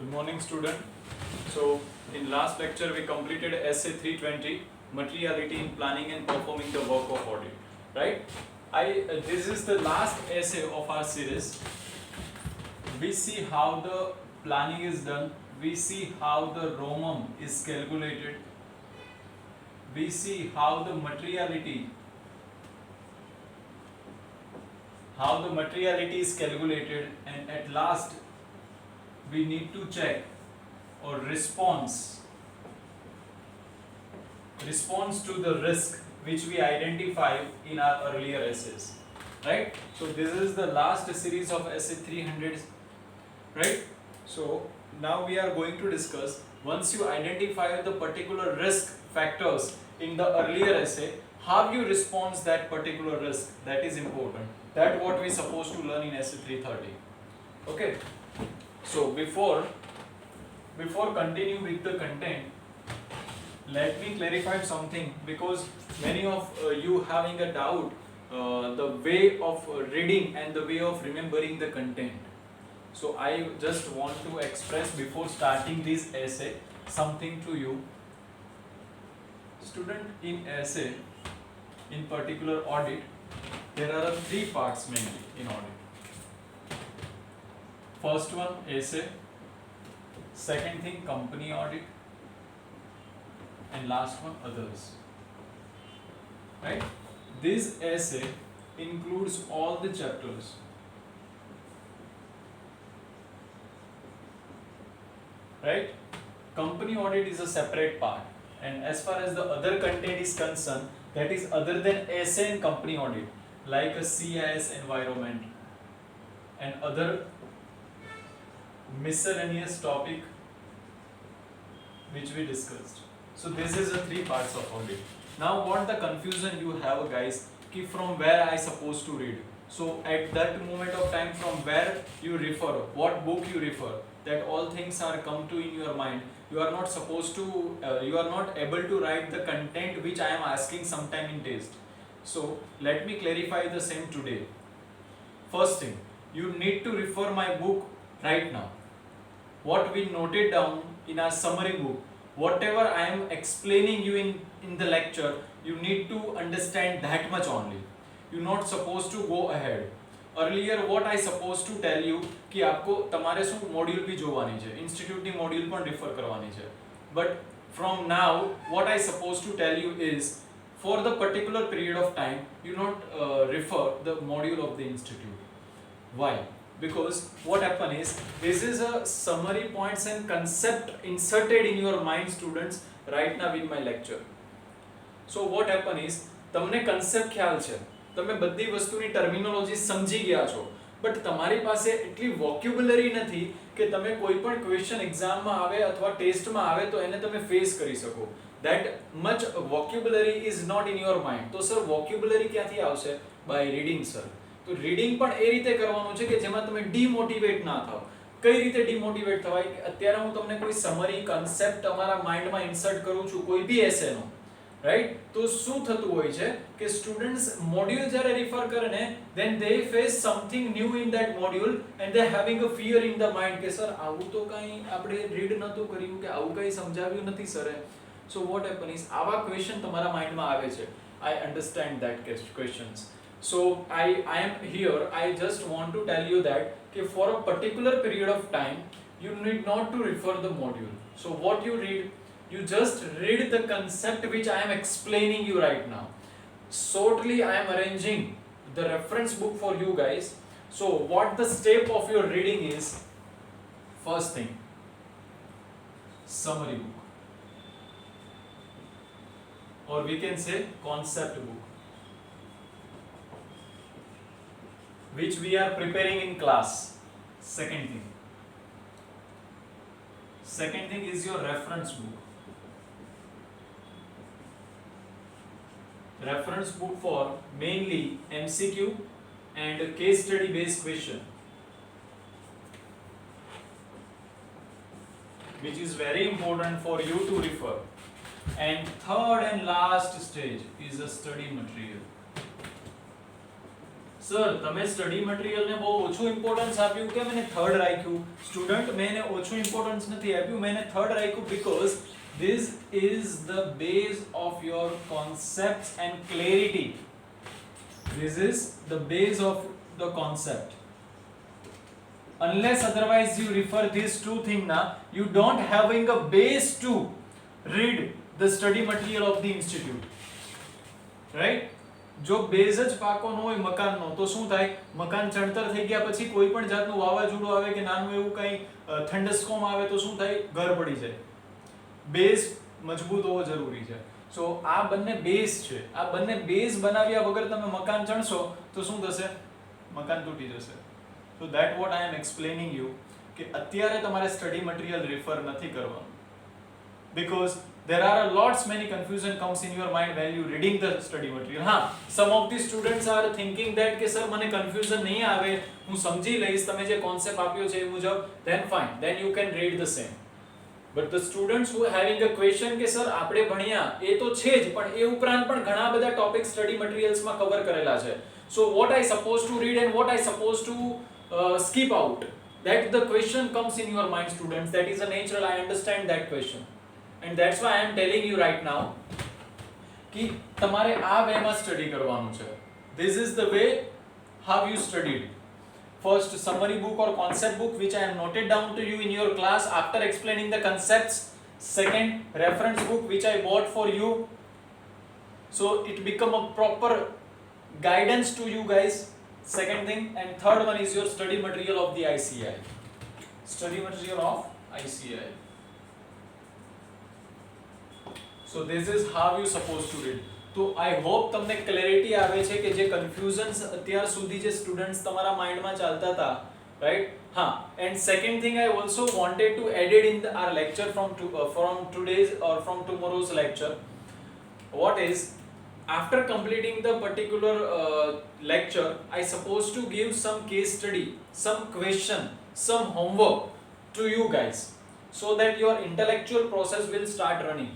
Good morning, student. So, in last lecture we completed essay 320, materiality in planning and performing the work of audit. Right? This is the last essay of our series. We see how the planning is done. We see how the ROMUM is calculated. We see how the materiality is calculated, and at last we need to check or response to the risk which we identify in our earlier essays, right? So this is the last series of essay 300, right? So now we are going to discuss, once you identify the particular risk factors in the earlier essay, how you respond that particular risk. That is important. That what we supposed to learn in essay 330. Okay. So before continue with the content, let me clarify something, because many of you having a doubt the way of reading and the way of remembering the content. So I just want to express before starting this essay something to you. Student, in essay, in particular audit, there are three parts mainly in audit. First one, essay. Second thing, company audit. And last one, others. Right? This essay includes all the chapters. Right? Company audit is a separate part. And as far as the other content is concerned, that is other than essay and company audit, like a CIS environment and other miscellaneous topic which we discussed. So this is the three parts of audit. Now what the confusion you have, guys, ki from where I supposed to read. So at that moment of time, from where you refer, what book you refer, that all things are come to in your mind. You are not supposed to, you are not able to write the content which I am asking sometime in test. So let me clarify the same today. First thing, you need to refer my book right now. What we noted down in our summary book, whatever I am explaining you in the lecture, you need to understand that much only. You're not supposed to go ahead. Earlier what I supposed to tell you कि आपको તમારે શું module भी જોવાની છે, ઇન્સ્ટિટ્યૂટની module પણ refer કરવાની છે. But from now what I supposed to tell you is, for the particular period of time you not refer the module of the institute. Why? Because what happen is, this is a summary points and concept inserted in your mind, students, right now in my lecture. So what happen is, તમને concept ખ્યાલ છે, તમે બધી વસ્તુની terminology સમજી ગયા છો, but તમારી પાસે એટલી વોક્યુબ્યુલરી નથી કે તમે કોઈ પણ ક્વેશ્ચન એક્ઝામમાં આવે અથવા ટેસ્ટમાં આવે તો એને તમે ફેસ કરી શકો. That much vocabulary is not in your mind. તો સર vocabulary ક્યાંથી આવશે? By reading, sir. તો રીડિંગ પણ એ રીતે કરવાનું છે કે જેમાં તમે ડિમોટિવેટ ના થાઓ. કઈ રીતે ડિમોટિવેટ થવાય? અત્યારે હું તમને કોઈ સમરી કન્સેપ્ટ તમારા માઇન્ડમાં ઇન્સર્ટ કરું છું કોઈ બી એસેનો, રાઈટ? તો શું થતું હોય છે કે સ્ટુડન્ટ્સ મોડ્યુલ જ્યારે રિફર કરે ને, then they face something new in that module and they having a fear in the mind કે સર આવું તો કાંઈ આપણે રીડ નહોતું કર્યું, કે આવું કાંઈ સમજાવ્યું નથી સરે. So what happen is, આવા ક્વેશ્ચન તમારા માઇન્ડમાં આવે છે. I understand that questions. So I am here, I just want to tell you that for a particular period of time you need not to refer the module. So what you read, you just read the concept which I am explaining you right now. Shortly I am arranging the reference book for you guys. So what the step of your reading is, first thing, summary book, or we can say concept book, which we are preparing in class. Second thing is your reference book. Reference book for mainly MCQ and case study based question, which is very important for you to refer. And third and last stage is a study material. Sir તમે study મટીરીયલને બહુ ઓછું importance આપ્યું કે મેં third રાખ્યું student મેં એને ઓછું ઇમ્પોર્ટન્સ નથી આપ્યું મેં એને થર્ડ રાખ્યું because this is the base of your concepts and clarity. This is the base of the concept. Unless otherwise you refer these two things now, you don't having a base to read the study material of the institute. Right? જો base જ પાકો ન હોય મકાનનો તો શું થાય મકાન ચણતર થઈ ગયા પછી કોઈ પણ જાતનું વાવાઝોડું આવે કે નાનું એવું કંઈ થંડરસ્ટોર્મ આવે તો શું થાય ઘર પડી જાય બેઝ મજબૂત હોવો જરૂરી છે સો આ બંને બેઝ છે આ બંને બેઝ બનાવ્યા વગર તમે મકાન ચણશો તો શું થશે મકાન તૂટી જશે so that what I am explaining you કે અત્યારે તમારે સ્ટડી મટીરીયલ રેફર નથી કરવાનું because there are a lots many confusion comes in your mind while you reading the study material ha some of the students are thinking that ke sir mane confusion nahi ave હું સમજી લઈશ તમે જે concept આપ્યો છે એ મુજબ then fine then you can read the same but the students who are having a question કે sir આપણે ભણ્યા એ તો છે જ પણ એ ઉપરાંત પણ ઘણા બધા ટોપિક સ્ટડી મટીરીયલ્સ માં કવર કરેલા છે so what I supposed to read and what I supposed to skip out that the question comes in your mind students that is a natural I understand that question and that's why I am telling you right now कि તમારે આ way માં study કરવાનું છે this is the way how you studied first summary book or concept book which I have noted down to you in your class after explaining the concepts second reference book which I bought for you so it become a proper guidance to you guys second thing and third one is your study material of the ICI study material of ICI so this is how you supposed to read તો I hope તમને clarity આવે છે કે જે confusions અત્યાર સુધી જે students તમારા માઇન્ડમાં ચાલતા હતા રાઈટ હા and second thing I also wanted to add it in our lecture from today's or from tomorrow's lecture what is after completing the particular lecture I supposed to give some case study some question some homework to you guys so that your intellectual process will start running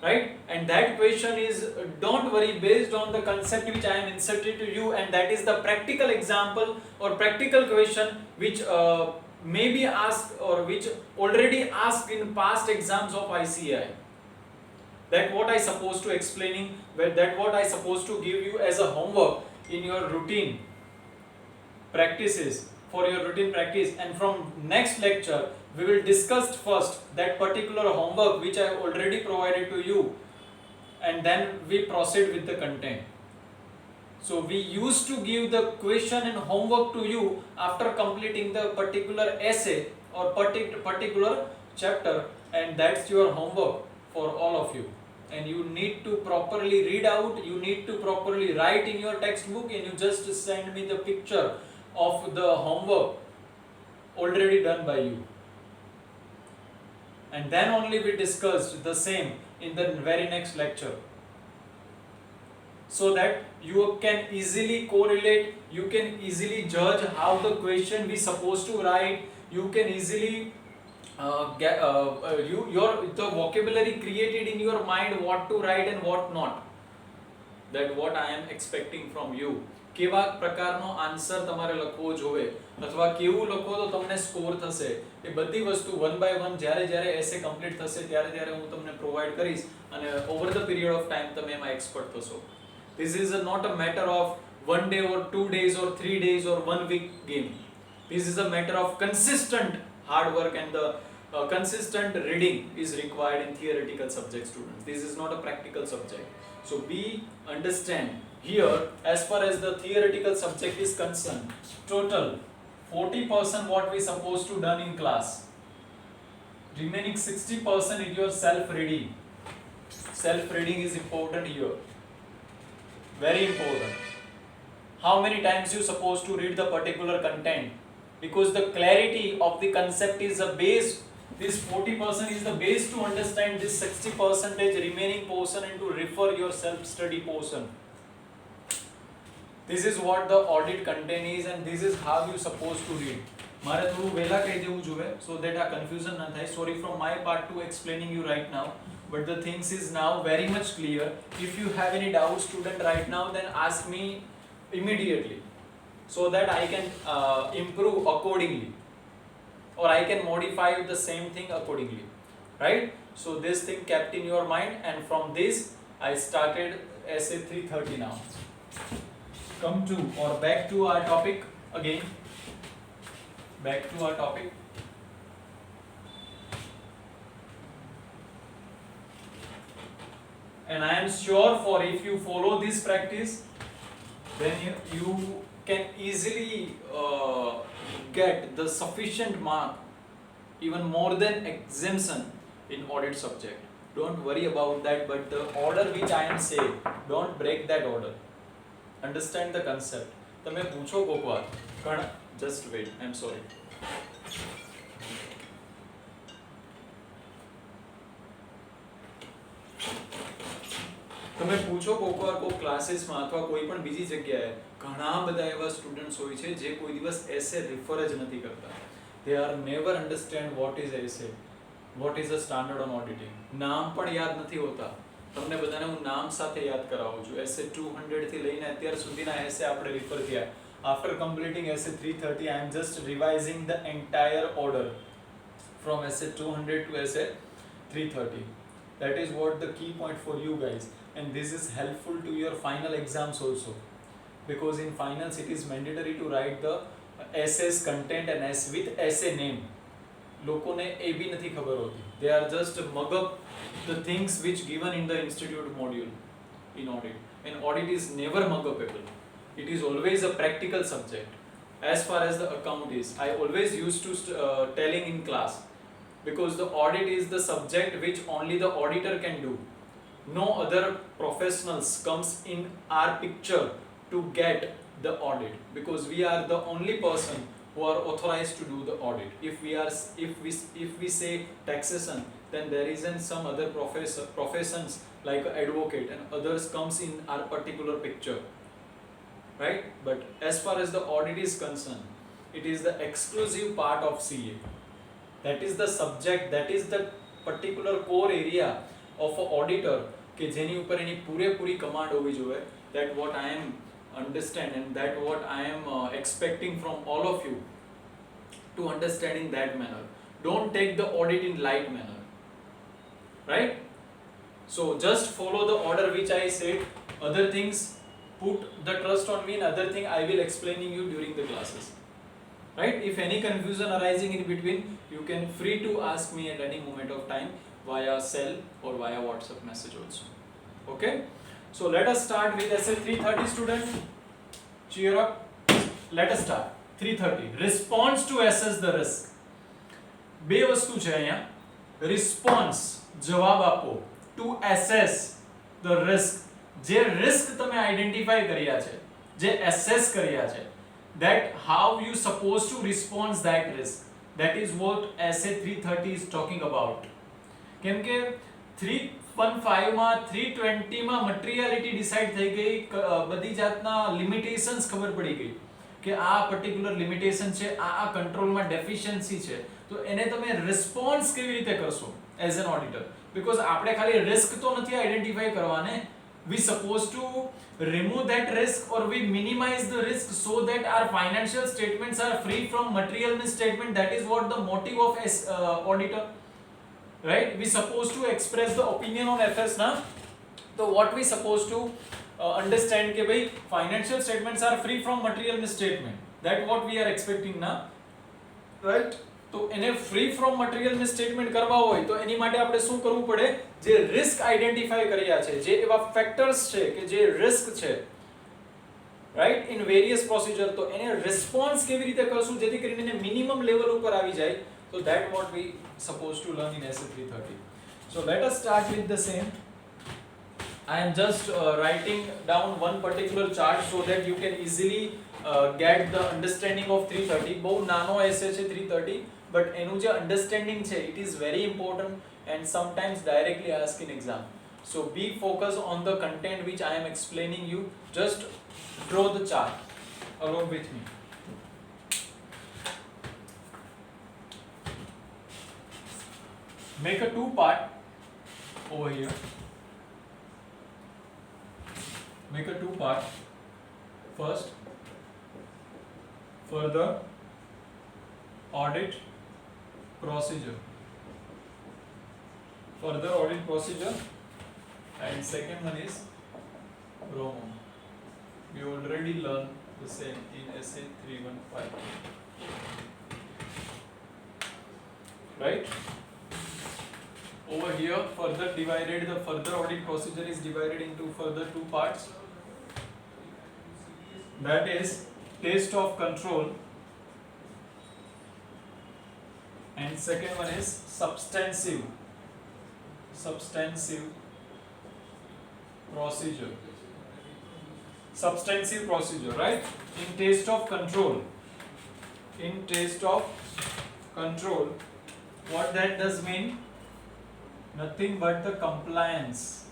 right and that question is don't worry based on the concept which I am inserted to you and that is the practical example or practical question which may be asked or which already asked in past exams of ICI that what I supposed to explaining that what I supposed to give you as a homework in your routine practices for your routine practice and from next lecture we will discuss first that particular homework which I have already provided to you and then we proceed with the content so we used to give the question and homework to you after completing the particular essay or particular chapter and that's your homework for all of you and you need to properly read out you need to properly write in your textbook and you just send me the picture of the homework already done by you and then only we discussed the same in the very next lecture so that you can easily correlate you can easily judge how the question we supposed to write you can easily the vocabulary created in your mind what to write and what not that what I am expecting from you કેવા પ્રકારનો answer તમારે લખવો જોઈએ અથવા કેવું લખો તો તમને સ્કોર થશે એ બધી વસ્તુ વન બાય વન જ્યારે જ્યારે એસે કમ્પ્લીટ થશે ત્યારે ત્યારે હું તમને પ્રોવાઈડ કરીશ અને over the period of time તમે એમાં એક્સપર્ટ થશો this is not a matter of 1 day or 2 days or 3 days or 1 week game this is a matter of consistent hard work and the consistent reading is required in theoretical subject students this is not a practical subject so we understand here as far as the theoretical subject is concerned total 40% what we supposed to done in class remaining 60% is your self reading is important here very important how many times you supposed to read the particular content because the clarity of the concept is a base this 40% is the base to understand this 60% remaining portion and to refer your self study portion this is what the audit content is and this is how you supposed to read મારે થોડું વહેલા કહી દેવું જોઈએ so that આ confusion ના થાય sorry from my part to explaining you right now but the things is now very much clear if you have any doubt student right now then ask me immediately so that I can improve accordingly, or I can modify the same thing accordingly, right? So this thing kept in your mind, and from this I started essay 330. Now come to, or back to our topic again, back to our topic. And I am sure for if you follow this practice, then you can easily get the sufficient mark, even more than exemption in audit subject. Don't worry about that, but the order which I am saying, don't break that order. Understand the concept. તમે પૂછો કોક વાર કણ just wait, I'm sorry. તમે પૂછો કોક વાર કોક ક્લાસીસમાં અથવા કોઈ પણ બીજી જગ્યાએ ઘણા બધા એવા સ્ટુડન્ટ્સ હોય છે જે કોઈ દિવસ એસે રિફર જ નથી કરતા. They are never understand what is essay, what is a standard on auditing. નામ પણ યાદ નથી હોતા. તમને બધાને હું નામ સાથે યાદ કરાવું છું. એસે 200 થી લઈને અત્યાર સુધીના એસે આપણે રિફર થયા. After completing essay 330, I am just revising the entire order from essay 200 to essay 330. That is what the key point for you guys, and this is helpful to your final exams also, because in finals it is mandatory to write the essays content and as with essay name. લોકોને એ બી નથી ખબર હોતી. They are just mug up the things which given in the institute module in audit, and audit is never mug upable. It is always a practical subject. As far as the account is, I always used to telling in class, because the audit is the subject which only the auditor can do. No other professionals comes in our picture to get the audit, because we are the only person who are authorized to do the audit. If we say taxation, then there isn't some other professions like advocate and others comes in our particular picture, right? But as far as the audit is concerned, it is the exclusive part of CA. That is the subject, that is the particular core area of an auditor કે જેની ઉપર એની પૂરેપૂરી command હોવી જોઈએ. That what I am understand, and that what I am expecting from all of you to understand in that manner. Don't take the audit in light manner, right? So just follow the order which I said. Other things, put the trust on me, and other thing I will explaining you during the classes, right? If any confusion arising in between, you can free to ask me at any moment of time via cell or via WhatsApp message also. Okay, so let us start with essay 330. student, cheer up. Let us start 330. Response to assess the risk. બે વસ્તુ છે અહીંયા. Response, જવાબ આપો, to assess the risk. જે risk તમે identify કર્યા છે, જે assess કર્યા છે, that how you supposed to respond that risk. That is what essay 330 is talking about. કેમ કે 315 માં 320 માં મટીરિયાલિટી ડિસાઈડ થઈ ગઈ, બધી જાતના લિમિટેશન્સ ખબર પડી ગઈ કે આ પર્ટિક્યુલર લિમિટેશન છે, આ કંટ્રોલમાં ડેફિશિયન્સી છે, તો એને તમે રિસ્પોન્સ કેવી રીતે કરશો એઝ એન ઓડિટર? બીકોઝ આપણે ખાલી રિસ્ક તો નથી આઈડેન્ટિફાઈ કરવાને. We supposed to remove that risk, or we minimize the risk so that our financial statements are free from material misstatement. That is what the motive of auditor, right? We supposed to express the opinion on FS now. So what we supposed to understand ke bhai financial statements are free from material misstatement. That what we are expecting now, right? તો એને free from material મિસસ્ટેટમેન્ટ કરવા હોય તો એની માટે આપણે શું કરવું પડે? જે રિસ્ક આઈડેન્ટિફાઈ કર્યા છે, જે એવા ફેક્ટર્સ છે કે જે રિસ્ક છે, રાઈટ, ઇન વેરિયસ પ્રોસિજર, તો એને રિસ્પોન્સ કેવી રીતે કરશું જેથી કરીને એને મિનિમમ લેવલ ઉપર આવી જાય. તો that what we suppose to learn in SA 330. So let us start with the same. I am just writing down one particular chart so that you can easily get the understanding of 330. બહુ નાનો એસે છે 330, but એનું જે understanding છે, it is very important and sometimes directly asked in exam. So be focused on the content which I am explaining you. Just draw the chart along with me. Make a two part over here. Make a two part. First, further audit procedure. Further audit procedure. And second one is ROMOM. We already learned the same in SA 315. Right? Over here, further divided, the further audit procedure is divided into further two parts. That is taste of control, and second one is substantive procedure. Substantive procedure, right? In taste of control, what that does mean? Nothing but the compliance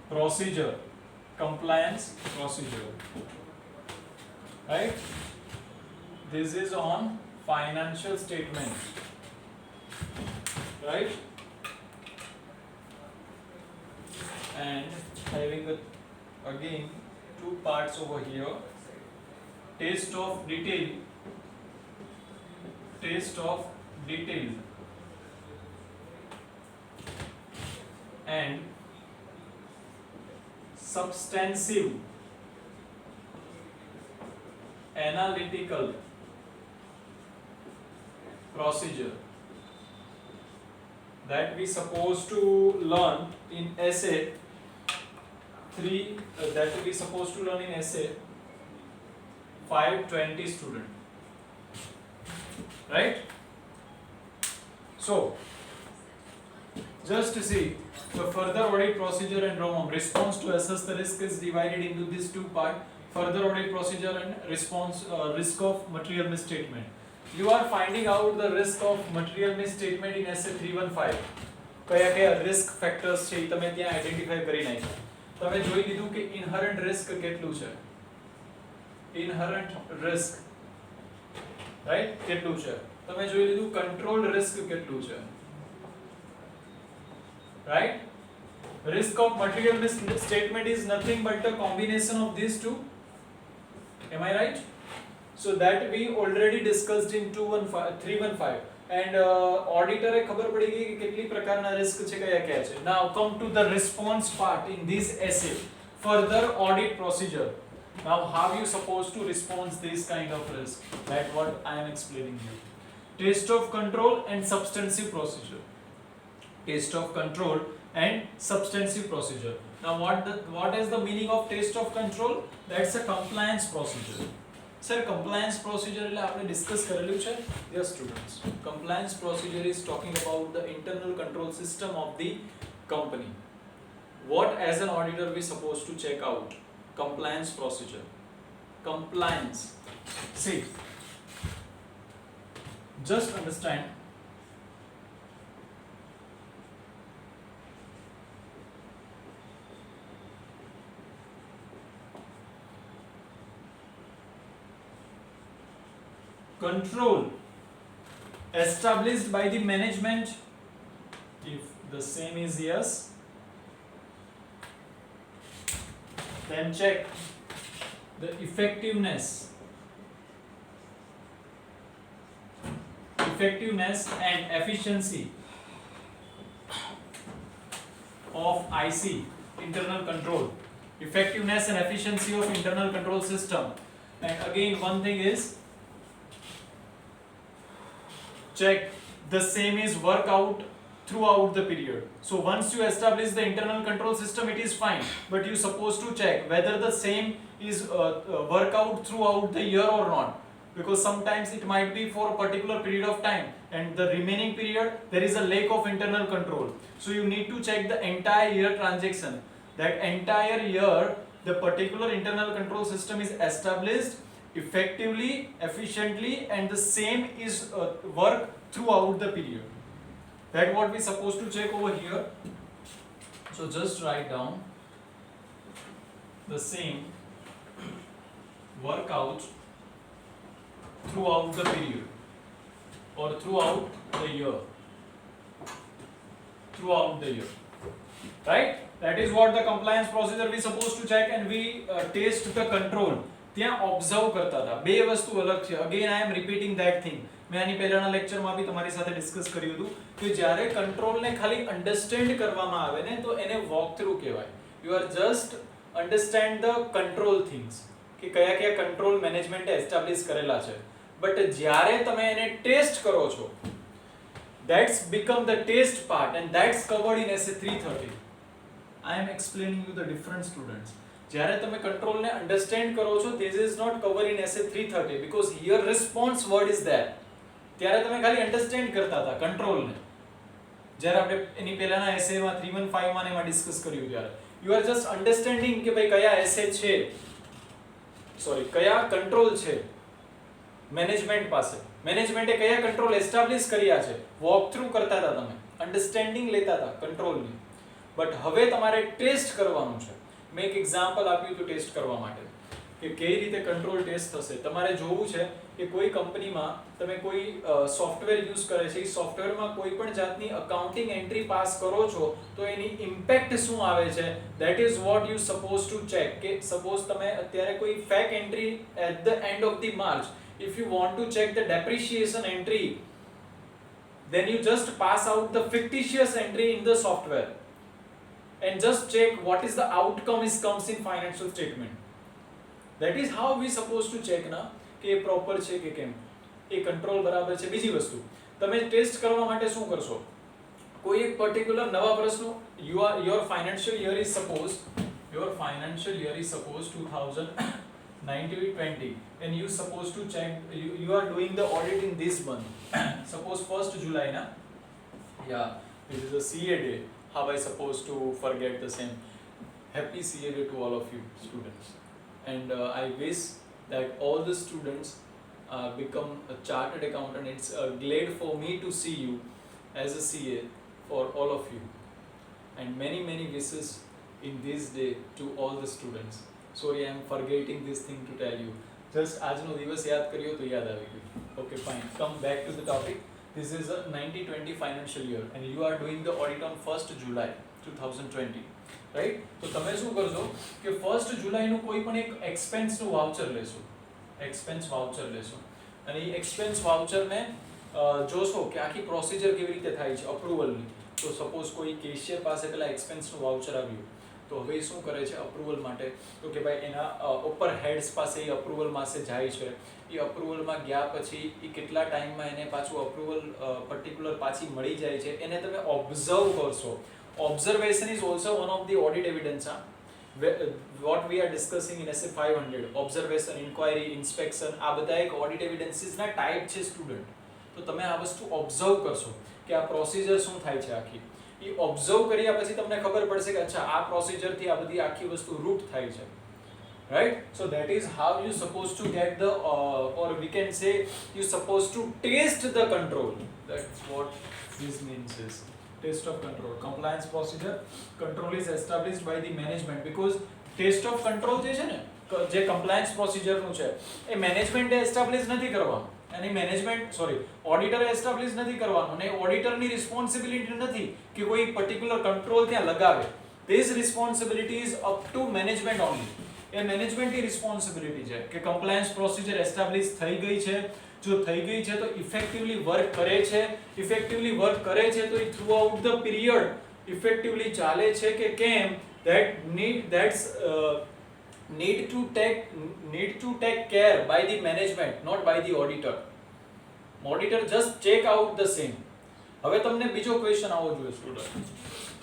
procedure, right? This is on financial statement, right? And having again two parts over here: taste of detail and substantive analytical procedure that we supposed to learn in SA 520 student, right? So just to see the further audit procedure and ROMOM, response to assess the risk is divided into these two parts: further audit procedure and response risk of material misstatement. You are finding out the risk of material misstatement in SA 315. કયા risk factors છે એ તમે ત્યાં identify કરી નાખ્યા. તમે જોઈ લીધું કે ઇનહરન્ટ રિસ્ક કેટલું છે, ઇનહરન્ટ રિસ્ક રાઈટ કેટલું છે, તમે જોઈ લીધું કંટ્રોલ્ડ રિસ્ક કેટલું છે, right? Risk of material misstatement is nothing but the combination of these two. Am I right? So that we already discussed in 315 and auditor એ ખબર પડી ગઈ કે કેટલી પ્રકારના રિસ્ક છે કયા કયા છે. Now come to the response part in this essay, further audit procedure. Now how you supposed to respond this kind of risk? That what I am explaining here. Taste of control and substantive procedure. Taste of control and substantive procedure. Now what is the meaning of taste of control? That's a compliance procedure. Sir, compliance procedure એટલે આપણે discuss કરેલું છે. Yes students, compliance procedure is talking about the internal control system of the company. What as an auditor we supposed to check out? Compliance procedure. Compliance, see, just understand control established by the management, if the same is yes, then check the effectiveness and efficiency of IC, internal control, effectiveness and efficiency of internal control system. And again one thing is check the same is work out throughout the period. So once you establish the internal control system, it is fine, but you supposed to check whether the same is work out throughout the year or not, because sometimes it might be for a particular period of time and the remaining period there is a lack of internal control. So you need to check the entire year transaction, that entire year the particular internal control system is established effectively, efficiently, and the same is work throughout the period. That what we supposed to check over here. So just write down the same work out throughout the period or throughout the year, right? That is what the compliance procedure we supposed to check and we test the control. ત્યાં observe કરતા હતા. બે વસ્તુ અલગ છે. Again I am repeating that thing. મેં આની પહેલાના લેક્ચરમાં બી તમારી સાથે ડિસ્કસ કર્યું હતું કે જ્યારે કંટ્રોલને ખાલી અન્ડરસ્ટેન્ડ કરવામાં આવે ને તો એને વોક થ્રુ કહેવાય. You are just understand the control things કે કયા કયા કંટ્રોલ મેનેજમેન્ટે એસ્ટાબ્લિશ કરેલા છે. બટ જ્યારે તમે એને ટેસ્ટ કરો છો, that's become the test part and that's covered in SA 330. I am explaining you the different students. જ્યારે તમે કંટ્રોલને અન્ડરસ્ટેન્ડ કરો છો, this is not covered in SA 330 because here response word is there. ત્યારે તમે ખાલી understand કરતા હતા કંટ્રોલને. જ્યારે આપણે એની પહેલાના SA માં 315 માં એમાં ડિસ્કસ કર્યું ત્યારે you are just understanding કે ભાઈ કયા SA છે, સોરી કયા કંટ્રોલ છે મેનેજમેન્ટ પાસે, મેનેજમેન્ટે કયા કંટ્રોલ એસ્ટાબ્લિશ કર્યા છે, વોક થ્રુ કરતા હતા તમે, અન્ડરસ્ટેન્ડિંગ લેતા હતા કંટ્રોલની. બટ હવે તમારે ટેસ્ટ કરવાનું છે. મેં એક એક્ઝામ્પલ આપ્યું હતું ટેસ્ટ કરવા માટે કે કેવી રીતે કંટ્રોલ ટેસ્ટ થશે. તમારે જોવું છે કે કોઈ કંપનીમાં તમે કોઈ સોફ્ટવેર યુઝ કરે છે, એ સોફ્ટવેરમાં કોઈ પણ જાતની અકાઉન્ટિંગ એન્ટ્રી પાસ કરો છો તો એની ઇમ્પેક્ટ શું આવે છે, that is what you suppose to check. કે સપોઝ તમે અત્યારે કોઈ fake entry at the end of the March, if you want to check the depreciation entry, then you just pass out the fictitious entry in the software and just check what is the outcome is comes in financial statement. That is how we supposed to check na કે એ proper છે કે કેમ, એ control બરાબર છે. બીજી વસ્તુ, તમે test કરવા માટે શું કરશો, કોઈ એક પર્ટિક્યુલર નવા વર્ષનો your financial year is suppose 2019-20 and you supposed to check, you are doing the audit in this month. Suppose 1st July na, yeah, this is a CA day. How I supposed to forget the same. Happy CA day to all of you students, and I wish that all the students become a chartered accountant. It's glad for me to see you as a CA for all of you, and many wishes in this day to all the students. Sorry, I am forgetting this thing to tell you. Just આજનો દિવસ યાદ કર્યો તો યાદ આવી ગયું. Okay, fine. Come back to the topic. This is a 1920 financial year and you are doing the audit on 1st July 2020. Right? તો તમે શું કરશો કે 1st July નું કોઈ પણ એક એક્સપેન્સ નું વાઉચર લેશો. એક્સપેન્સ વાઉચર લેશો અને એ એક્સપેન્સ વાઉચરને જોશો કે આખી પ્રોસિજર કેવી રીતે થાય છે અપ્રુવલની. તો સપોઝ કોઈ કેશિયર પાસે પેલા એક્સપેન્સનું વાઉચર આવ્યું તો હવે શું કરે છે અપ્રુવલ માટે, તો કે ભાઈ એના ઉપર હેડ્સ પાસે એ અપ્રુવલ પાસે જાય છે. એ અપ્રુવલમાં ગયા પછી એ કેટલા ટાઈમમાં એને પાછું અપ્રુવલ પર્ટિક્યુલર પાછી મળી જાય છે, એને તમે ઓબ્ઝર્વ કરશો. Observation is also one of the audit evidence. What we are discussing in SA 500, observation, inquiry, inspection, આ બધા એક ઓડિટ એવિડન્સીસના ટાઈપ છે સ્ટુડન્ટ. તો તમે આ વસ્તુ ઓબ્ઝર્વ કરશો કે આ પ્રોસિજર શું થાય છે આખી. એ ઓબ્ઝર્વ કર્યા પછી તમને ખબર પડશે કે અચ્છા આ પ્રોસિજરથી આ બધી આખી વસ્તુ રૂટ થાય છે. Right? So that is how you supposed to get the or we can say you supposed to taste the control. That's what this means is test of control. Compliance procedure, control is established by the management because test of control જે છે ને જે compliance procedure નું છે એ મેનેજમેન્ટે establish નથી કરવાનું અને management ઓડિટરે establish નથી કરવાનું અને ઓડિટરની રિસ્પોન્સિબિલિટી નથી કે કોઈ પર્ટિક્યુલર કંટ્રોલ ત્યાં લગાવે. This responsibility is up to management only. એ મેનેજમેન્ટની રિસ્પોન્સિબિલિટી છે કે કમ્પ્લાયન્સ પ્રોસિજર એસ્ટાબ્લિશ થઈ ગઈ છે. જો થઈ ગઈ છે તો ઇફેક્ટિવલી વર્ક કરે છે. ઇફેક્ટિવલી વર્ક કરે છે તો એ throughout the period effectively ચાલે છે કે કેમ, need to take care by the management, not by the auditor. Auditor just check out the same. હવે તમને બીજો ક્વેશ્ચન આવવો જોઈએ સ્ટુડન્ટ.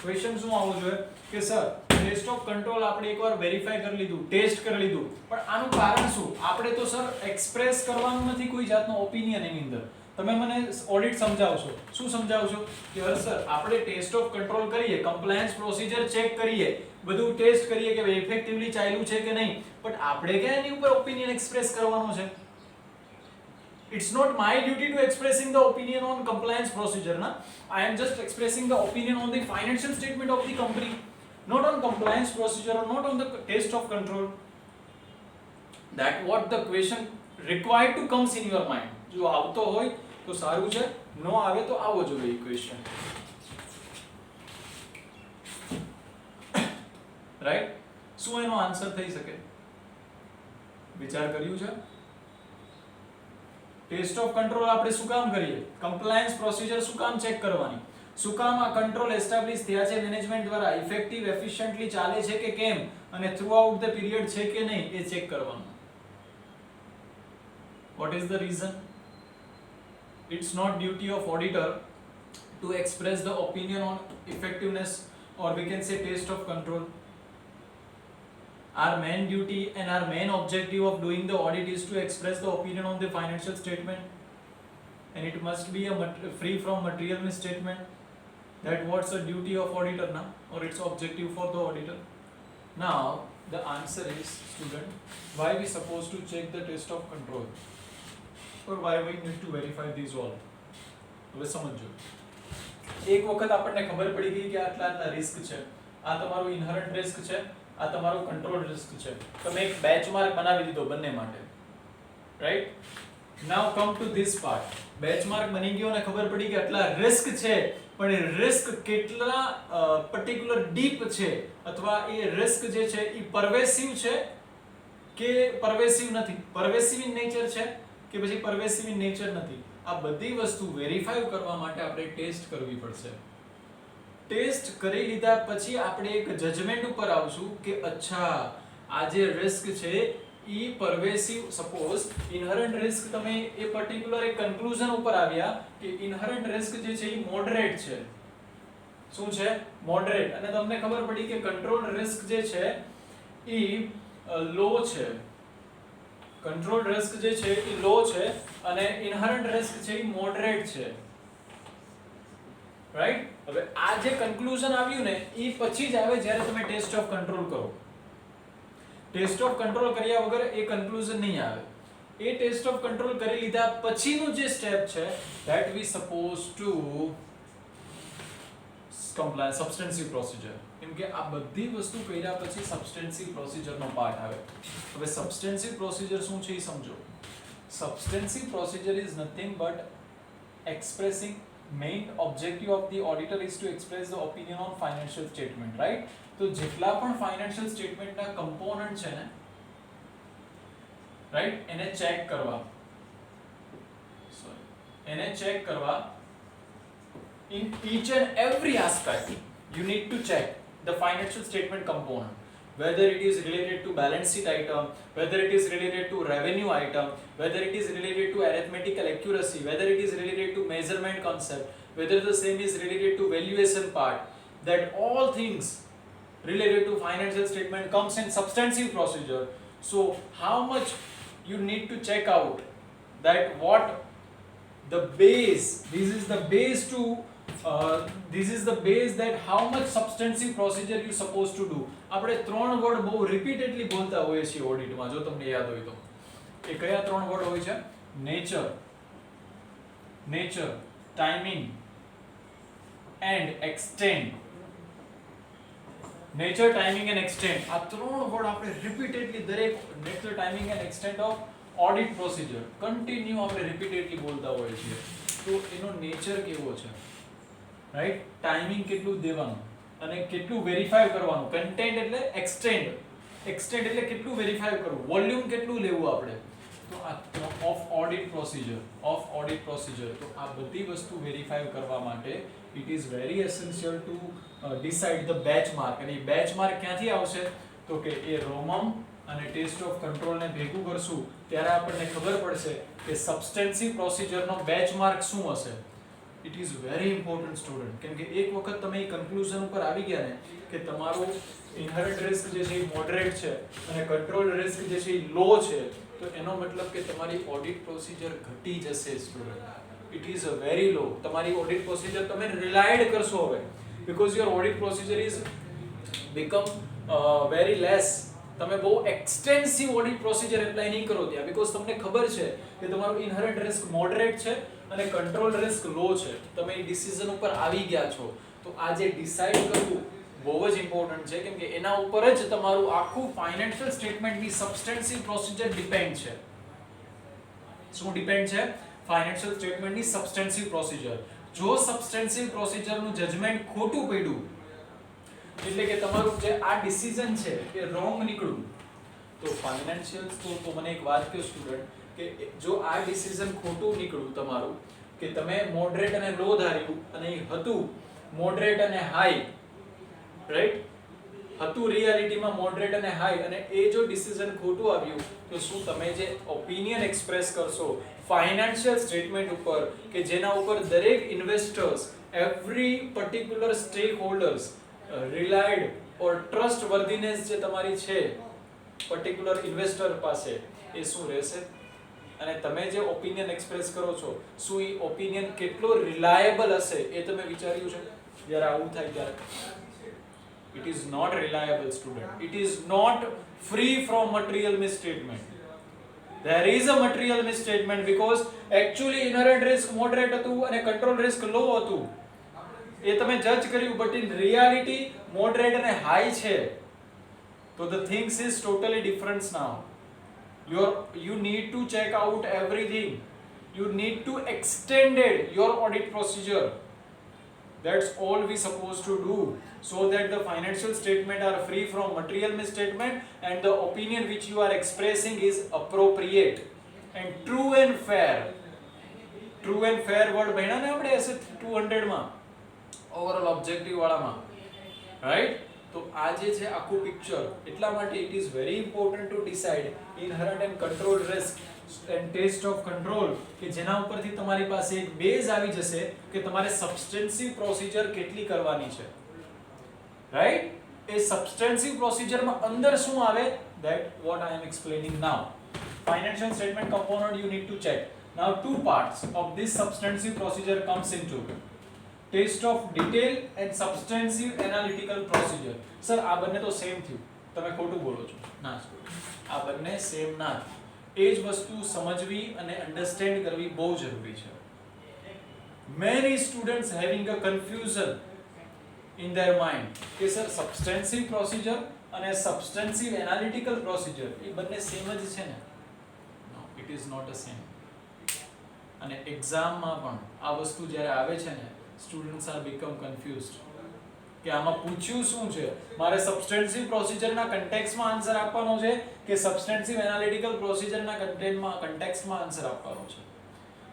ક્વેશ્ચન શું આવવો જોઈએ કે સર ટેસ્ટ ઓફ કંટ્રોલ આપણે એકવાર વેરીફાઈ કરી લીધું, ટેસ્ટ કરી લીધું, પણ આનું કારણ શું? આપણે તો સર એક્સપ્રેસ કરવાનું નથી કોઈ જાતનો ઓપિનિયન એની અંદર. તમે મને ઓડિટ સમજાવશો. શું સમજાવશો કે સર આપણે ટેસ્ટ ઓફ કંટ્રોલ કરીએ, કમ્પ્લાયન્સ પ્રોસિજર ચેક કરીએ, બધું ટેસ્ટ કરીએ કે ભાઈ ઇફેક્ટિવલી ચાલ્યું છે કે નહીં, બટ આપણે ક્યાં એની ઉપર ઓપિનિયન એક્સપ્રેસ કરવાનો છે? It's not my duty to expressing the opinion on compliance procedure, na. I am just expressing the opinion on the financial statement of the company, not on compliance procedure or not on the test of control. That what the question required to comes in your mind. જો આવતો હોય તો સારું છે, નો આવે તો આવો જોઈએ ક્વેશ્ચન. રાઈટ? શું એનો આન્સર થઈ શકે? વિચાર કર્યું છે? ટેસ્ટ ઓફ કંટ્રોલ આપણે શું કામ કરીએ? કમ્પ્લાયન્સ પ્રોસિજર શું કામ ચેક કરવાની? શું કામ આ કંટ્રોલ એસ્ટાબ્લિશ થયા છે મેનેજમેન્ટ દ્વારા, ઇફેક્ટિવ એફિશિયન્ટલી ચાલે છે કે કેમ, અને થ્રુ આઉટ ધ પીરિયડ છે કે નહીં એ ચેક કરવાનું. What is the reason? It's not duty of auditor to express the opinion on effectiveness, or we can say taste of control. Our main duty and our main objective of doing the audit is to express the opinion on the financial statement, and it must be free from material misstatement. That what's the duty of auditor now, or its objective for the auditor. Now the answer is, student, why we supposed to check the test of control, or why we need to verify these all. હવે સમજો, એક વખત આપણને ખબર પડી ગઈ કે આટલા આટલા રિસ્ક છે, આ તમારું ઇનહરન્ટ રિસ્ક છે, આ તમારું કંટ્રોલ રિસ્ક છે. તમે એક બેચમાર્ક બનાવી દીધો બંને માટે, right? Now come to this part. Benchmark બની ગયો અને ખબર પડી કે આટલા રિસ્ક છે, પણ એ રિસ્ક કેટલા પર્ટિક્યુલર ડીપ છે, અથવા એ રિસ્ક જે છે એ પરવેસિવ છે કે પરવેસિવ નથી, પરવેસિવ ઇન નેચર છે કે પછી પરવેસિવ ઇન નેચર નથી. આ બધી વસ્તુ વેરીફાઈ કરવા માટે આપણે ટેસ્ટ કરવી પડશે. ટેસ્ટ કરી લીધા પછી આપણે એક જજમેન્ટ ઉપર આવશું કે અચ્છા આ જે રિસ્ક છે ઈ પરવેસિવ, સપોઝ ઇનહરન્ટ રિસ્ક તમે એ પર્ટિક્યુલર એક કન્ક્લુઝન ઉપર આવ્યા કે ઇનહરન્ટ રિસ્ક જે છે ઈ મોડરેટ છે. શું છે? મોડરેટ. અને તમને ખબર પડી કે કંટ્રોલ રિસ્ક જે છે ઈ લો છે. કંટ્રોલ રિસ્ક જે છે ઈ લો છે અને ઇનહરન્ટ રિસ્ક છે ઈ મોડરેટ છે, રાઈટ? હવે આ જે કન્ક્લુઝન આવ્યું ને ઈ પછી જ આવે જ્યારે તમે ટેસ્ટ ઓફ કંટ્રોલ કરો. ટેસ્ટ ઓફ કંટ્રોલ કર્યા વગર એ કન્ક્લુઝન નહીં આવે. એ ટેસ્ટ ઓફ કંટ્રોલ કરી લીધા પછીનું જે સ્ટેપ છે that we suppose to comply substantive procedure. કેમ કે આ બધી વસ્તુ કર્યા પછી સબસ્ટેન્સિવ પ્રોસિજરનો પાર્ટ આવે. હવે સબસ્ટેન્સિવ પ્રોસિજર શું છે એ સમજો. Substantive procedure is nothing but expressing main objective of the auditor is to express the opinion on financial statement, right? તો જેટલા પણ ફાઇનાન્શિયલ સ્ટેટમેન્ટના કમ્પોનન્ટ છે ને, રાઈટ, એને ચેક કરવા, એને ચેક કરવા in each and every aspect you need to check the financial statement component, whether it is related to balance sheet item, whether it is related to revenue item, whether it is related to arithmetical accuracy, whether it is related to measurement concept, whether the same is related to valuation part. That all things related to financial statement comes in substantive procedure. So how much you need to check out that what the base, this is the base to this is the base that how much substantive procedure you supposed to do. આપણે ત્રણ word બહુ repeatedly બોલતા હોઈએ છીએ ઓડિટમાં, જો તમને યાદ હોય તો. એ કયા ત્રણ વર્ડ હોય છે? Nature, timing and extend. Nature, timing and extend, આ ત્રણ વર્ડ આપણે રિપીટેડલી દરેક nature, timing and extend of audit procedure continue આપણે રિપીટેડલી બોલતા હોઈએ છીએ. તો એનો નેચર કેવો છે, રાઈટ? ટાઈમિંગ કેટલું દેવાનું અને કેટલું વેરીફાઈ કરવાનું. કન્ટેન્ટ એટલે એક્સટેન્ડ, એક્સટેન્ડ એટલે કેટલું વેરીફાઈ કરવું, વોલ્યુમ કેટલું લેવું આપણે. તો આ ઓફ ઓડિટ પ્રોસિજર, તો આ બધી વસ્તુ વેરીફાઈ કરવા માટે it is very essential to decide the benchmark. અને એ બેચમાર્ક ક્યાંથી આવશે? તો કે એ રોમમ અને ટેસ્ટ ઓફ કંટ્રોલને ભેગું કરશું ત્યારે આપણને ખબર પડશે કે સબસ્ટેન્સિવ પ્રોસિજરનો બેચમાર્ક શું હશે. It is very important student. કેમ કે એક વખત તમે એ કન્ક્લુઝન ઉપર આવી ગયા ને કે તમારું ઇનહરન્ટ રિસ્ક જે છે એ મોડરેટ છે અને કંટ્રોલ રિસ્ક જે છે એ લો છે, તો એનો મતલબ કે તમારી ઓડિટ પ્રોસિજર ઘટી જશે student. It is a very low. તમારી ઓડિટ પ્રોસિજર તમે રિલાયડ કરશો હવે, because your audit procedure is become very less. તમે બહુ એક્સટેન્સિવ ઓડિટ પ્રોસિજર એપ્લાય નહીં કરો ત્યાં, બીકોઝ તમને ખબર છે કે તમારું ઇનહરન્ટ રિસ્ક મોડરેટ છે અને કંટ્રોલ રિસ્ક લો છે. તમે એ ડિસિઝન ઉપર આવી ગયા છો. તો આ જે ડિસાઇડ કરવું બહુ જ ઇમ્પોર્ટન્ટ છે, કેમ કે એના ઉપર જ તમારું આખું ફાઇનાન્શિયલ સ્ટેટમેન્ટની સબસ્ટેન્સિવ પ્રોસિજર ડિપેન્ડ છે. શું ડિપેન્ડ છે? ફાઇનાન્શિયલ સ્ટેટમેન્ટની સબસ્ટેન્સિવ પ્રોસિજર. જો સબસ્ટેન્સિવ પ્રોસિજરનું જજમેન્ટ ખોટું પડ્યું એટલે કે તમારું જે આ ડિસિઝન છે એ રોંગ નીકળ્યું. તો ફાઇનાન્શિયલ તો મને એક વાત કહો સ્ટુડન્ટ કે જો આ ડિસિઝન ખોટું નીકળ્યું તમારું કે તમે મોડરેટ અને લો ધાર્યું અને એ હતું મોડરેટ અને હાઈ, રાઈટ, હતું રિયાલિટીમાં મોડરેટ અને હાઈ, અને એ જો ડિસિઝન ખોટું આવ્યું તો શું તમે જે ઓપિનિયન એક્સપ્રેસ કરશો ફાઇનાન્શિયલ સ્ટેટમેન્ટ ઉપર કે જેના ઉપર દરેક investors every particular stakeholders relied or trustworthiness જે તમારી છે પર્ટિક્યુલર ઇન્વેસ્ટર પાસે એ શું રહેશે, અને તમે જે ઓપિનિયન એક્સપ્રેસ કરો છો શું એ ઓપિનિયન કેટલો રિલાયેબલ હશે એ તમે વિચાર્યું છે? જ્યારે આવું થાય ત્યારે it is not reliable student, it is not free from material misstatement. There is a material misstatement because actually inherent risk moderate હતું અને control risk low હતું એ તમે જજ કર્યું, but in reality moderate અને high છે. So the things is totally different now. You need to check out everything. You need to extend your audit procedure. That's all we supposed to do so that the financial statement are free from material misstatement and the opinion which you are expressing is appropriate and true and fair. True and fair word ભણ્યા ને આપણે એસે 200 માં overall objective વાળામાં, right? તો આ જે છે આખું picture, એટલા માટે it is very important to decide inherent and control risk and test of control કે જેના ઉપરથી તમારી પાસે એક બેઝ આવી જશે કે તમારે સબસ્ટેન્સિવ પ્રોસિજર કેટલી કરવાની છે, રાઈટ? એ સબસ્ટેન્સિવ પ્રોસિજરમાં અંદર શું આવે that what I am explaining now. Financial statement component you need to check. Now two parts of this substantive procedure comes into test of detail and substantive analytical procedure. Sir આ બંને તો same થયું, તમે ખોટું બોલો છો. ના આ બંને સેમ ના, એ જ વસ્તુ સમજવી અને અન્ડરસ્ટેન્ડ કરવી બહુ જરૂરી છે. Many students having a confusion in their mind કે સર substantive procedure અને substantive analytical procedure એ બંને સેમ જ છે ને? No, it is not the same. અને એક્ઝામમાં પણ આ વસ્તુ જ્યારે આવે છે ને students are become confused કે આમાં પૂછ્યું શું છે, મારે સબસ્ટેન્સિવ પ્રોસિજરના કન્ટેક્સ્ટમાં આન્સર આપવાનો છે કે સબસ્ટેન્સિવ એનાલિટિકલ પ્રોસિજરના કન્ટેક્સ્ટમાં આન્સર આપવાનો છે.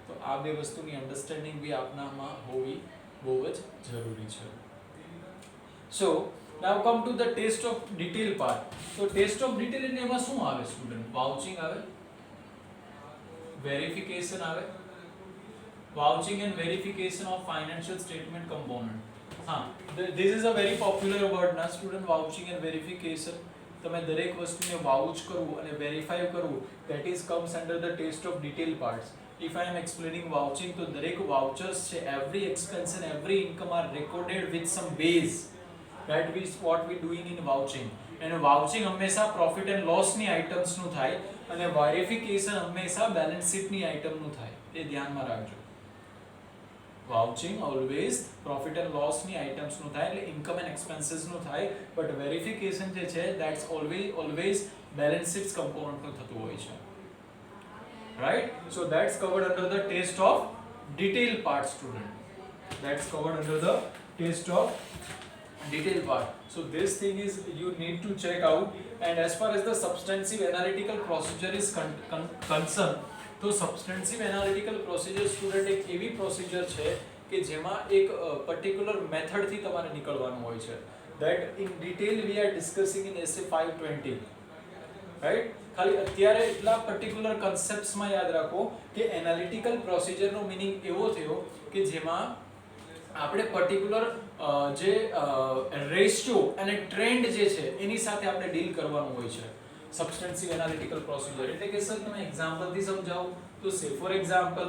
તો આ બે વસ્તુની અન્ડરસ્ટેન્ડિંગ બી આપનામાં હોવી બહુ જ જરૂરી છે. So now come to the test of detail part. તો ટેસ્ટ ઓફ ડિટેલ એટલે એમાં શું આવે સ્ટુડન્ટ? વાઉચિંગ આવે, વેરિફિકેશન આવે, vouching and verification of financial statement component. This is a very popular word na student, vouching and verification. તમે દરેક વસ્તુને વાઉચ કરવું અને વેરીફાઈ કરવું, that is comes under the taste of detail parts. If I am explaining vouching, તો દરેક vouchers છે, every expense and every income are recorded with some base. That is what we doing in vouching. અને vouching હંમેશા profit and loss ની items નું થાય અને verification હંમેશા બેલેન્સ શીટ ની આઇટમ નું થાય, એ ધ્યાનમાં રાખજો. Vouching always profit and loss ની આઇટમ્સ નું થાય એટલે ઇન્કમ એન્ડ એક્સપેન્સીસ નું થાય, બટ વેરિફિકેશન જે છે that's always balance sheets component નું થતું હોય છે, right? So that's covered under the taste of detail part student. That's covered under the taste of detail part. So this thing is you need to check out. And as far as the substantive analytical procedure is concerned, તો સબસ્ટેન્સિવ analytical procedure student એક એવી procedure છે કે જેમાં એક particular મેથડથી તમારે નીકળવાનું હોય છે. That in detail we are discussing in essay 520, right? ખાલી અત્યારે એટલા પર્ટિક્યુલર કન્સેપ્ટ્સમાં યાદ રાખો કે એનાલિટિકલ પ્રોસિજરનો મીનિંગ એવો થયો કે જેમાં આપણે પર્ટિક્યુલર જે રેશિયો અને ટ્રેન્ડ જે છે એની સાથે આપણે ડીલ કરવાનું હોય છે. સબસ્ટેન્સિવ એનાલિટિકલ પ્રોસિજર એટલે કે સર તમે એક્ઝામ્પલથી સમજાવો તો સે ફોર એક્ઝામ્પલ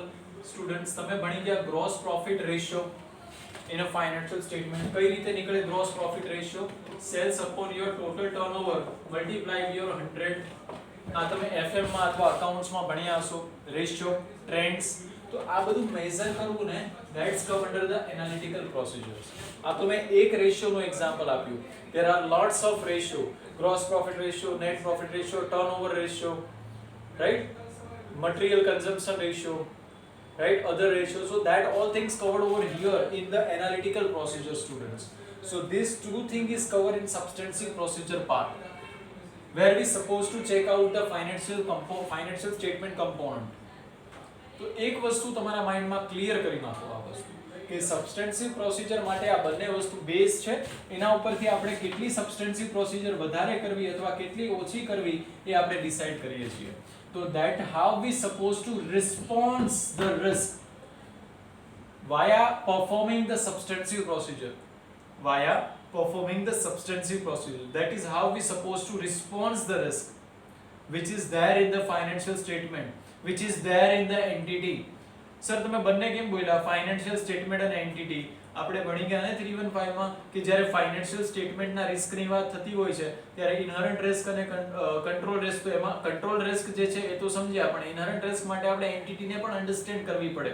સ્ટુડન્ટ્સ તમે ભણી ગયા gross profit ratio in a financial statement. કઈ રીતે નીકળે gross profit ratio? Sales upon your total turnover multiply your 100. આ તમે એફએમ માં અથવા અકાઉન્ટ્સમાં ભણ્યા હશો રેશિયો, ટ્રેન્ડ્સ. તો આ બધું મેઝર કરવું ને that's come under the analytical procedures. આ તો મેં એક રેશિયોનું એક્ઝામ્પલ આપ્યું. There are lots of ratio, gross profit ratio, net profit ratio, turnover ratio, right? Material consumption ratio, right? Other ratios. So that all things covered over here in the analytical procedure, students. So this two thing is covered in substantive procedure part, where we supposed to check out the financial statement component. તો એક વસ્તુ તમારા માઇન્ડમાં clear કરી નાખો આ વસ્તુ કે સબસ્ટેન્સિવ procedure માટે આ બંને વસ્તુ બેઝ છે, એના ઉપરથી આપણે કેટલી સબસ્ટેન્સિવ પ્રોસિજર વધારે કરવી અથવા કેટલી ઓછી કરવી એ આપણે ડિસાઈડ કરીએ છીએ. તો that how we supposed to respond the risk via performing the substantive procedure, via performing the substantive procedure. That is how we supposed to respond the risk which is there in the financial statement, which is there in the entity. Sir તમે બંને કેમ બોલ્યા financial statement અને entity? આપણે ભણી ગયા ને 315 માં કે જ્યારે ફાઇનાન્શિયલ સ્ટેટમેન્ટના રિસ્કની વાત થતી હોય છે ત્યારે ઇનહરન્ટ રિસ્ક અને કંટ્રોલ રિસ્ક, તો એમાં કંટ્રોલ રિસ્ક જે છે એ તો સમજ્યા, પણ ઇનહરન્ટ રિસ્ક માટે આપણે એન્ટિટીને પણ અન્ડરસ્ટેન્ડ કરવી પડે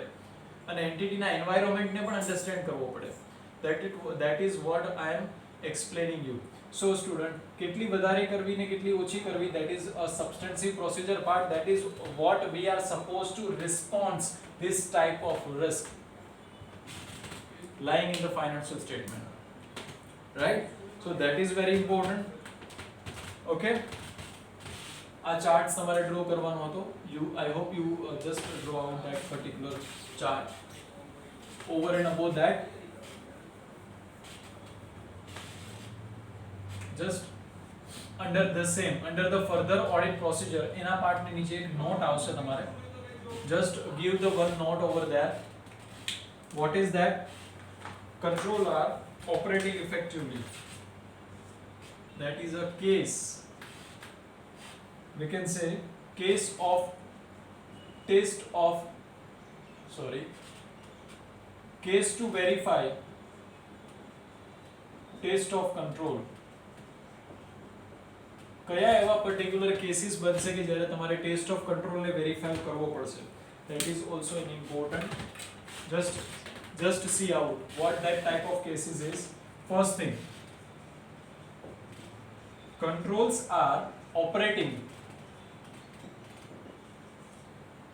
અને એન્ટિટીના એન્વાયરમેન્ટને પણ અન્ડરસ્ટેન્ડ કરવો પડે. that is what I am explaining you. So student, કેટલી વધારે કરવી ને કેટલી ઓછી કરવી, that is a substantive procedure part. That is what we are supposed to respond this type of risk lying in the financial statement, right? So that is very important. Okay, આ chart તમારે draw કરવાનો હતો. I hope you just draw out that particular chart. Over and above that, just under the further audit procedure, એના part ની નીચે એક not આવશે તમારે. Just give the one note over there. What is that? Control are operating effectively. That is a case. We can say case of case to verify test of control. કયા એવા particular cases બનશે કે જ્યારે તમારે test of કંટ્રોલને verify કરવો પડશે? That is also an important. Just see out what that type of cases is. First thing, controls are operating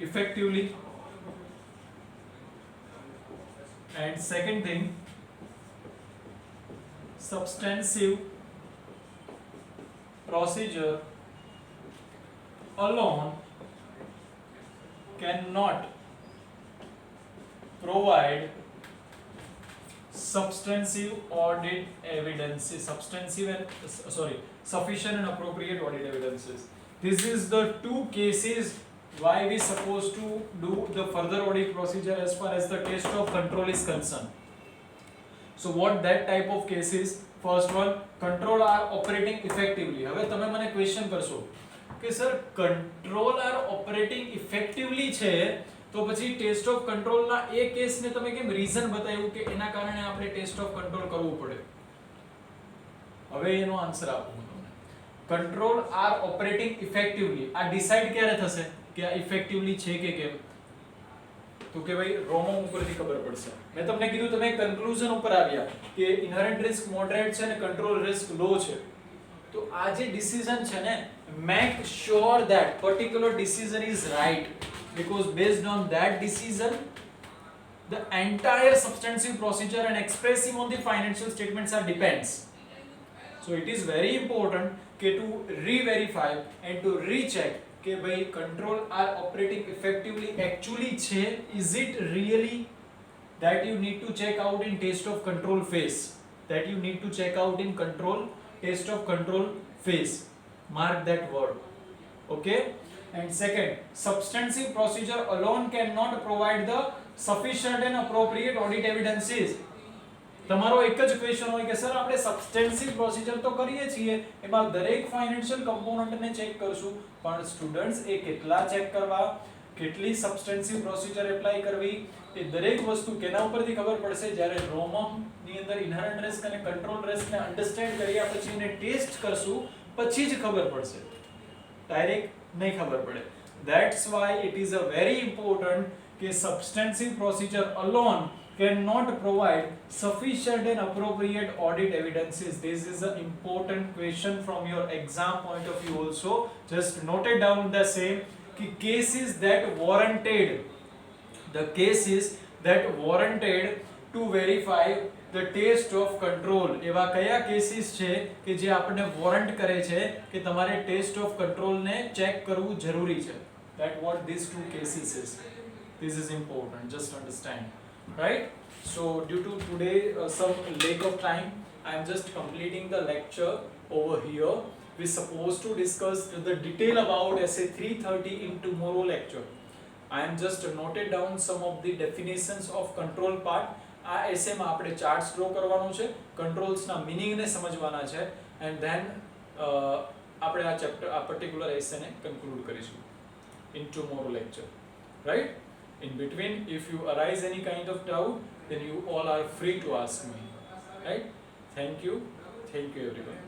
effectively, and second thing, substantive procedure alone cannot provide sufficient and appropriate audit evidences. This is the two cases why we supposed to do the further audit procedure as far as the test of control is concerned. So what that type of case is? First one, control are operating effectively. હવે તમે મને question કરશો કે sir control are operating effectively છે તો પછી test of કંટ્રોલના એ કેસને તમે કેમ રીઝન બતાવ્યું કે એના કારણે આપણે ટેસ્ટ ઓફ કંટ્રોલ કરવું પડે? હવે એનો આન્સર આપું હું તમને. કંટ્રોલ આર ઓપરેટિંગ ઇફેક્ટિવલી, આ ડિસાઈડ ક્યારે થશે કે આ ઇફેક્ટિવલી છે કે કેમ? તો કે ભાઈ રોમો ઉપરથી ખબર પડશે. મેં તમને કીધું તમે કન્ક્લુઝન ઉપર આવ્યા કે ઇનહરન્ટ રિસ્ક મોડરેટ છે અને કંટ્રોલ રિસ્ક લો છે. તો આ જે ડિસિઝન છે ને, make sure that particular decision is right, because based on that decision the entire substantive procedure and expressing on the financial statements are depends. So it is very important to re-verify and to recheck કે ભાઈ control are operating effectively actually છે. Is it really that you need to check out in test of control phase? That you need to check out in test of control phase. Mark that word. Okay. And second, substantive procedure alone cannot provide the sufficient and appropriate audit evidences. તમારો એક જ question હોય કે sir આપણે સબસ્ટેન્સિવ procedure તો કરીએ છીએ, એમાં દરેક ફાઇનાન્શિયલ કમ્પોનન્ટને ચેક કરશું, પણ સ્ટુડન્ટ્સ એ કેટલા ચેક કરવા, કેટલી સબસ્ટેન્સિવ પ્રોસિજર એપ્લાય કરવી, એ દરેક વસ્તુ કેના ઉપરથી ખબર પડશે? જ્યારે રોમમની અંદર ઇનહરન્ટ રિસ્ક અને કંટ્રોલ રિસ્કને અન્ડરસ્ટેન્ડ કર્યા પછી એને ટેસ્ટ કરશું, પછી જ ખબર પડશે, ડાયરેક્ટ નહીં ખબર પડે. That's why it is a very important કે substantive procedure alone cannot provide sufficient and appropriate audit evidences. This is an important question from your exam point of view also. Just note it down the same कि cases that warranted The case is that warranted to verify the taste of control. એવા કયા cases છે કે જે આપણને warrant કરે છે કે તમારે ટેસ્ટ ઓફ કંટ્રોલ ને ચેક કરવું જરૂરી છે. That what these two cases is. This is important, just understand, right? So due to today some lack of time, I am just completing the lecture over here. We supposed to discuss the detail about essay 330 in tomorrow lecture. I am just noted down some of the definitions of control part. આ essay માં આપણે charts draw કરવાનો છે, controls ના meaning ને સમજવાના છે, and then આપણે આ ચેપ્ટર આ પર્ટિક્યુલર essay ને કન્ક્લુડ કરીશું in tomorrow lecture, right? In between, if you arise any kind of doubt, then you all are free to ask me, right? Thank you everyone.